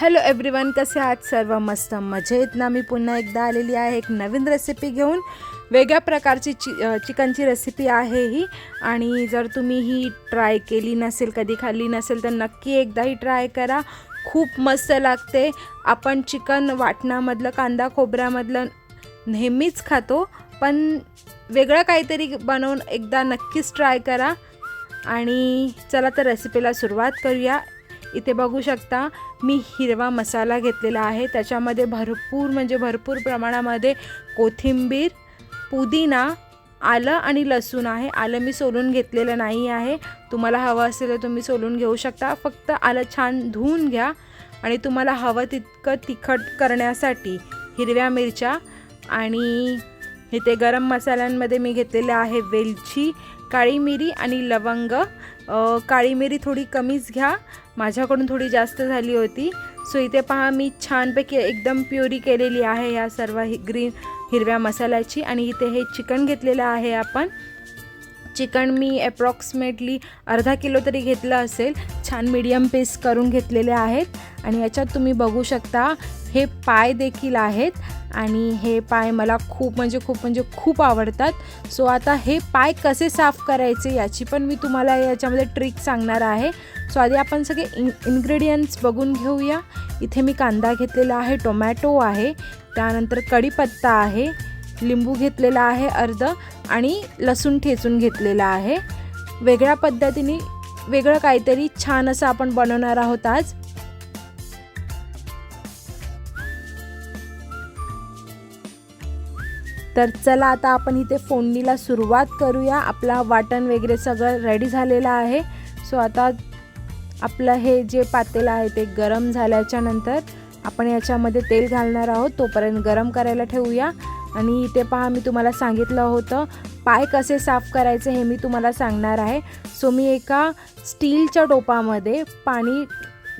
Hello everyone, कसे आहात सर्व? मस्त मजेत ना? मी पुन्हा एकदा आलेली आहे एक नवीन रेसिपी घेऊन. वेगळ्या प्रकारची चिकनची रेसिपी आहे ही. आणि जर तुम्ही ही ट्राय केली नसेल, कधी खाल्ली नसेल, तर नक्की एकदा ही ट्राय करा. खूप मस्त लागते. आपण चिकन वाटणामधलं, कांदा खोबऱ्यामधलं नेहमीच खातो, पण वेगळं काहीतरी बनवून एकदा नक्कीच ट्राय करा. आणि चला तर रेसिपीला सुरुवात करूया. इथे बघू शकता मी हिरवा मसाला घेतलेला आहे. त्याच्यामध्ये भरपूर प्रमाणामध्ये कोथिंबीर, पुदिना, आलं आणि लसूण आहे. आलं मी सोलून घेतलेलं नाही आहे. तुम्हाला हवं असेल तर तुम्ही सोलून घेऊ शकता. फक्त आलं छान धुवून घ्या. आणि तुम्हाला हवं तितकं तिखट करण्यासाठी हिरव्या मिरच्या. आणि इथे गरम मसाल्यांमध्ये मी घेतलेले आहे वेलची, काळी मिरी आणि लवंग. काळी मिरी थोडी कमीच घ्या, माझ्याकडून थोडी जास्त झाली होती. सो इथे पहा मी छानपैकी एकदम प्युरी केलेली आहे या सर्व हिरव्या मसाल्याची. आणि इथे हे चिकन घेतलेलं आहे आपण. चिकन मी अप्रॉक्सिमेटली अर्धा किलो तरी घेतलं असेल. छान मीडियम पीस करून घेतलेले आहेत. आणि याच्यात तुम्ही बघू शकता हे पाय देखील आहेत. आणि हे पाय मला खूप आवडतात. सो आता हे पाय कसे साफ करायचे याची पण मी तुम्हाला याच्यामध्ये ट्रिक सांगणार आहे. सो आधी आपण सगळे इन्ग्रेडियंट्स बघून घेऊया. इथे मी कांदा घेतलेला आहे, टोमॅटो आहे, त्यानंतर कढीपत्ता आहे, लिंबू घेतलेला आहे अर्ध, आणि लसूण ठेचून घेतलेला आहे. वेगळ्या पद्धतीने वेगळं काहीतरी छान असं आपण बनवणार आहोत आज. तर चला आता आपण इथे फोडणीला सुरुवात करूया. आपला वाटण वगैरे सगळं रेडी झालेलं आहे. सो आता आपलं हे जे पातेलं आहे ते गरम झाल्याच्या नंतर आपण याच्यामध्ये तेल घालणार आहोत. तोपर्यंत गरम करायला ठेवूया. आणि इथे पहा मी तुम्हाला सांगितलं होतं पाय कसे साफ करायचे हे मी तुम्हाला सांगणार आहे. सो मी एका स्टीलच्या टोपामध्ये पाणी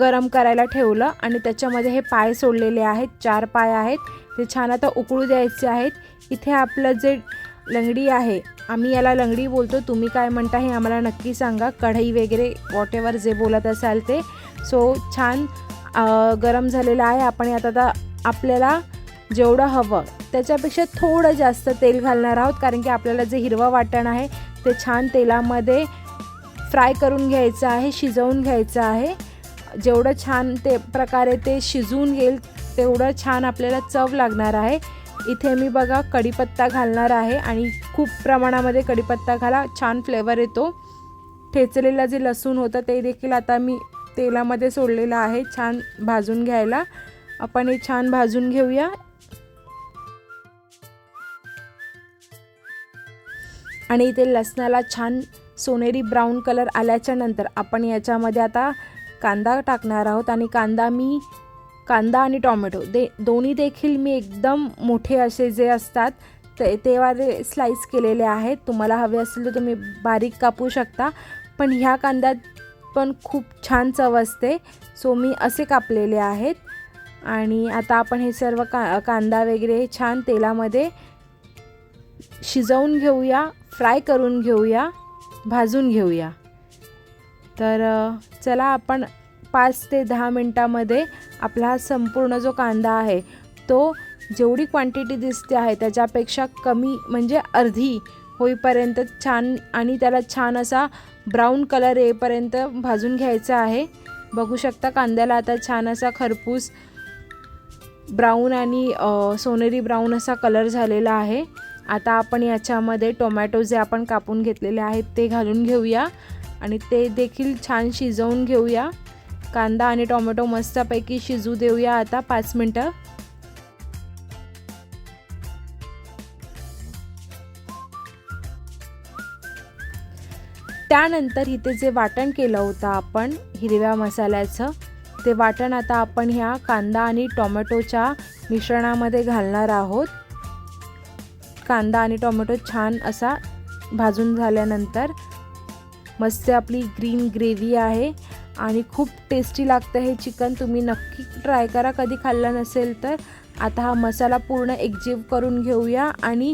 गरम करायला ठेवलं आणि त्याच्यामध्ये हे पाय सोडलेले आहेत. 4 पाय आहेत. ते छान आता उकळू द्यायचे आहेत. इथे आपलं जे लंगडी आहे, आम्ही याला लंगडी बोलतो, तुम्ही काय म्हणता हे आम्हाला नक्की सांगा. कढई वगैरे वॉटेवर जे बोलत असाल ते. सो छान गरम झालेलं आहे. आपण आता आपल्याला जेवढं हवं त्याच्यापेक्षा थोडं जास्त तेल घालणार आहोत, कारण की आपल्याला जे हिरवं वाटण आहे ते छान तेलामध्ये फ्राय करून घ्यायचं आहे, शिजवून घ्यायचं आहे. जेवढं छान ते प्रकारे ते शिजवून घेईल तेवढं छान आपल्याला चव लागणार आहे. इथे मी बघा कढीपत्ता घालणार आहे आणि खूप प्रमाणामध्ये कढीपत्ता घाला, छान फ्लेवर येतो. ठेचलेलं जे लसूण होतं ते देखील आता मी तेलामध्ये सोडलेलं आहे छान भाजून घ्यायला. आपण हे छान भाजून घेऊया. आणि इथे लसणाला छान सोनेरी ब्राऊन कलर आल्याच्या नंतर आपण याच्यामध्ये आता कांदा टाकणार आहोत. आणि कांदा आणि टोमॅटो दोन्ही देखील मी एकदम मोठे असे जे असतात ते वाले स्लाइस केलेले आहेत. तुम्हाला हवे असेल तर तुम्ही बारीक कापू शकता, पण ह्या कांद्यात पण खूप छान चव असते. सो मी असे कापलेले आहेत. आणि आता आपण हे सर्व कांदा वगैरे छान तेलामध्ये शिजवून घेऊया, फ्राय करून घेऊया, भाजून घेऊया. तर चला आपण 5 ते 10 मिनटामध्ये आपला हा संपूर्ण जो कांदा आहे तो जेवढी क्वांटिटी दिसते आहे त्याच्यापेक्षा कमी, म्हणजे अर्धी होईपर्यंत छान, आणि त्याला छान असा ब्राऊन कलर येईपर्यंत भाजून घ्यायचा आहे. बघू शकता कांद्याला आता छान असा खरपूस ब्राऊन आणि सोनेरी ब्राऊन असा कलर झालेला आहे. आता आपण याच्यामध्ये टोमॅटो जे आपण कापून घेतलेले आहेत ते घालून घेऊया आणि ते देखील छान शिजवून घेऊया. कांदा आणि टोमॅटो मस्तपैकी शिजू देऊया आता 5 मिनटं. त्यानंतर इथे जे वाटण केलं होतं आपण हिरव्या मसाल्याचं, ते वाटण आता आपण ह्या कांदा आणि टोमॅटोच्या मिश्रणामध्ये घालणार आहोत. कांदा आणि टोमॅटो छान असा भाजून झाल्यानंतर मस्त आपली ग्रीन ग्रेव्ही आहे आणि खूप टेस्टी लागतं हे चिकन. तुम्ही नक्की ट्राय करा कधी खाल्लं नसेल तर. आता हा मसाला पूर्ण एकजीव करून घेऊया. आणि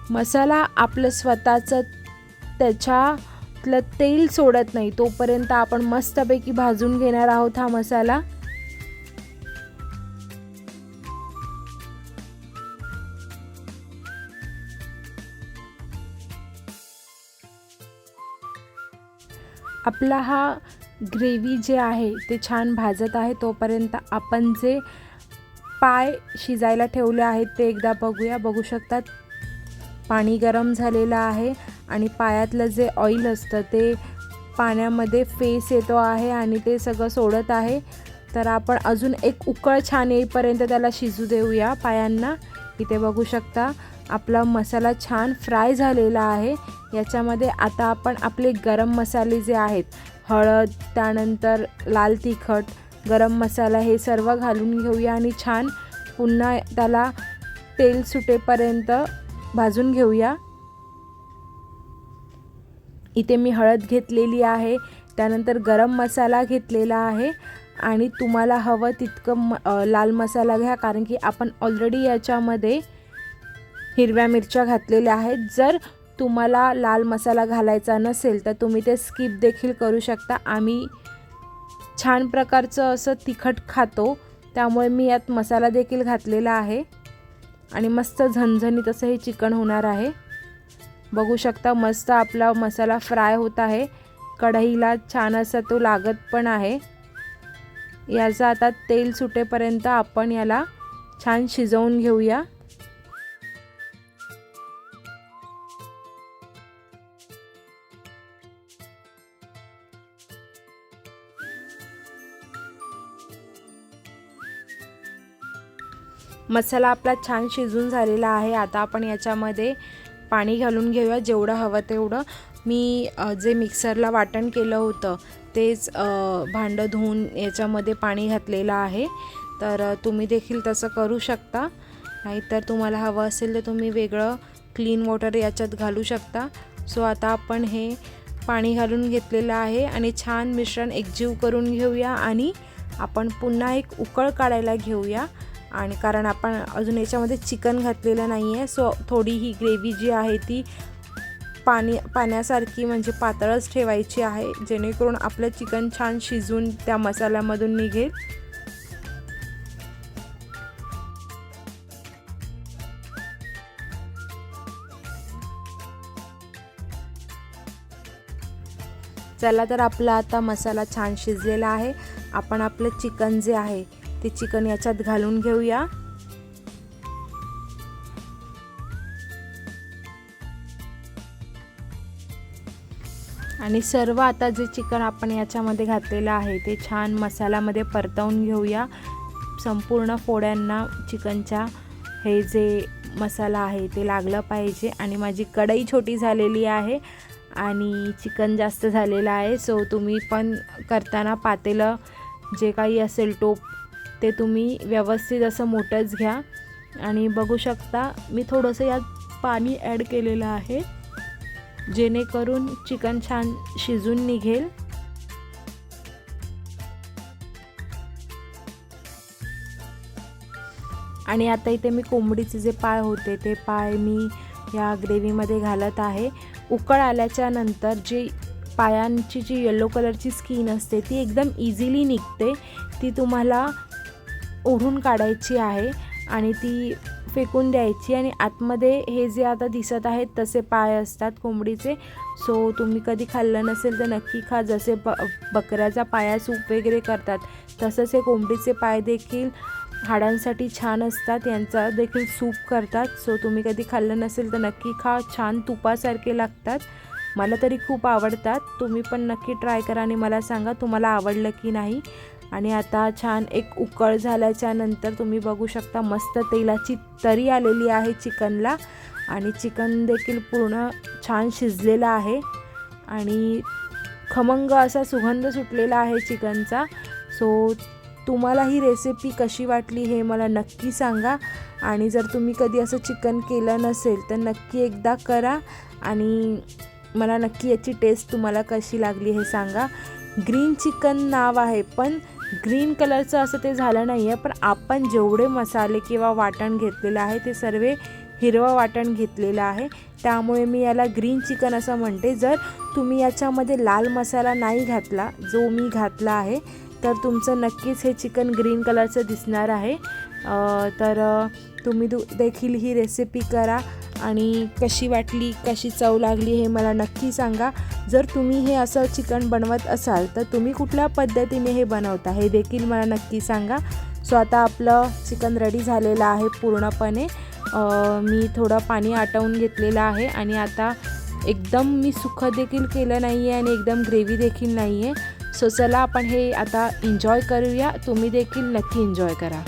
मसाला आपलं स्वतःचं त्याच्यातलं तेल सोडत नाही तोपर्यंत आपण मस्तपैकी भाजून घेणार आहोत हा मसाला. आपला हा ग्रेव्ही जे आहे ते छान भाजत आहे, तोपर्यंत आपण जे पाय शिजायला ठेवले आहेत ते एकदा बघूया. बघू शकतात पाणी गरम झालेलं आहे आणि पायातलं जे ऑइल असतं ते पाण्यामध्ये फेस येतो आहे आणि ते सगळं सोडत आहे. तर आपण अजून एक उकळ छान येईपर्यंत त्याला शिजू देऊया पायांना. इथे बघू शकता आपला मसाला छान फ्राय झालेला आहे. याच्यामध्ये आता आपण आपले गरम मसाले जे आहेत, हळद, त्यानंतर लाल तिखट, गरम मसाला, हे सर्व घालून घेऊया आणि छान पुन्हा त्याला तेल सुटेपर्यंत भाजून घेऊया. इथे मी हळद घेतलेली आहे, त्यानंतर गरम मसाला घेतलेला आहे आणि तुम्हाला हवं तितकं लाल मसाला घ्या, कारण की आपण ऑलरेडी याच्यामध्ये हिरव्या मिरच्या घातलेल्या आहेत. जर तुम्हाला लाल मसाला घालायचा नसेल तर तुम्ही ते स्किप देखील करू शकता. आम्ही छान प्रकारचं असं तिखट खातो, त्यामुळे मी यात मसाला देखील घातलेला आहे आणि मस्त झणझणीत असं हे चिकन होणार आहे. बघू शकता मस्त आपला मसाला फ्राय होत आहे, कढईला छान असा तो लागत पण आहे. याचा आता तेल सुटेपर्यंत आपण याला छान शिजवून घेऊया. मसाला आपला छान शिजून झालेला आहे. आता आपण याच्यामध्ये पाणी घालून घेऊया, जेवढं हवं तेवढं. मी जे मिक्सरला वाटण केलं होतं तेच भांडं धुवून याच्यामध्ये पाणी घातलेलं आहे. तर तुम्ही देखील तसं करू शकता, नाहीतर तुम्हाला हवं असेल तर तुम्ही वेगळं क्लीन वॉटर याच्यात घालू शकता. सो आता आपण हे पाणी घालून घेतलेलं आहे आणि छान मिश्रण एकजीव करून घेऊया आणि आपण पुन्हा एक उकळ काढायला घेऊया. आणि कारण आपण अजून याच्यामध्ये चिकन घातलेलं नाही आहे, सो थोडी ही ग्रेव्ही जी आहे ती पाण्यासारखी म्हणजे पातळच ठेवायची आहे, जेणेकरून आपलं चिकन छान शिजून त्या मसाल्यामधून निघेल. चला तर आपला आता मसाला छान शिजलेला आहे. आपण आपलं चिकन जे आहे ते चिकन याच्यात घालून घेऊया. आणि सर्व आता जे चिकन आपण याच्यामध्ये घातलेलं आहे ते छान मसाल्यामध्ये परतवून घेऊया. संपूर्ण फोड्यांना चिकनच्या हे जे मसाला आहे ते लागलं पाहिजे. आणि माझी कढई छोटी झालेली आहे आणि चिकन जास्त झालेलं आहे, सो तुम्ही पण करताना पातेलं जे काही असेल टोप ते तुम्ही व्यवस्थित असं मोठंच घ्या. आणि बघू शकता मी थोडंसं यात पाणी ॲड केलेलं आहे, जेणेकरून चिकन छान शिजून निघेल. आणि आता इथे मी कोंबडीचे जे पाय होते ते पाय मी या ग्रेव्हीमध्ये घालत आहे. उकळ आल्याच्या नंतर जी पायांची जी येलो कलरची स्किन असते ती एकदम इझिली निघते, ती तुम्हाला ओढून काढायची आहे आणि ती फेकून द्यायची. आणि आतमध्ये हे जे आता दिसत आहेत तसे पाय असतात कोंबडीचे, सो तुम्ही कधी खाल्लं नसेल तर नक्की खा. जसे बकऱ्याचा पाया सूप वगैरे करतात तसंच हे कोंबडीचे पाय देखील हाडांसाठी छान असतात, यांचा देखील सूप करतात. सो तुम्ही कधी खाल्लं नसेल तर नक्की खा, छान तुपासारखे लागतात. मला तरी खूप आवडतात. तुम्ही पण नक्की ट्राय करा आणि मला सांगा तुम्हाला आवडलं की नाही. आणि आता छान एक उकळ झाल्याच्या नंतर तुम्ही बघू शकता मस्त तेलाची तरी आलेली आहे चिकनला आणि चिकन देखील पूर्ण छान शिजलेलं आहे आणि खमंग असा सुगंध सुटलेला आहे चिकनचा. सो तुम्हाला ही रेसिपी कशी वाटली हे मला नक्की सांगा. आणि जर तुम्ही कधी असं चिकन केलं नसेल तर नक्की एकदा करा आणि मला नक्की याची टेस्ट तुम्हाला कशी लागली हे सांगा. ग्रीन चिकन नाव आहे पण ग्रीन कलरचं असं ते झालं नाही आहे, पण आपण जेवढे मसाले किंवा वाटण घेतलेलं आहे ते सर्व हिरवं वाटण घेतलेलं आहे, त्यामुळे मी याला ग्रीन चिकन असं म्हणते. जर तुम्ही याच्यामध्ये लाल मसाला नाही घातला जो मी घातला आहे तर तुमचं नक्कीच हे चिकन ग्रीन कलरचं दिसणार आहे. तर तुम्ही देखील ही रेसिपी करा आणि कशी वाटली, कशी चव लागली हे मला नक्की सांगा. जर तुम्ही हे असं चिकन बनवत असाल तर तुम्ही कुठल्या पद्धतीने हे बनवता हे देखील मला नक्की सांगा. सो आता आपलं चिकन रेडी झालेलं आहे पूर्णपणे. मी थोडं पाणी आटवून घेतलेलं आहे आणि आता एकदम मी सुकं देखील केलं नाही आहे आणि एकदम ग्रेव्ही देखील नाही आहे. सो चला आपण हे आता एन्जॉय करूया. तुम्ही देखील नक्की एन्जॉय करा.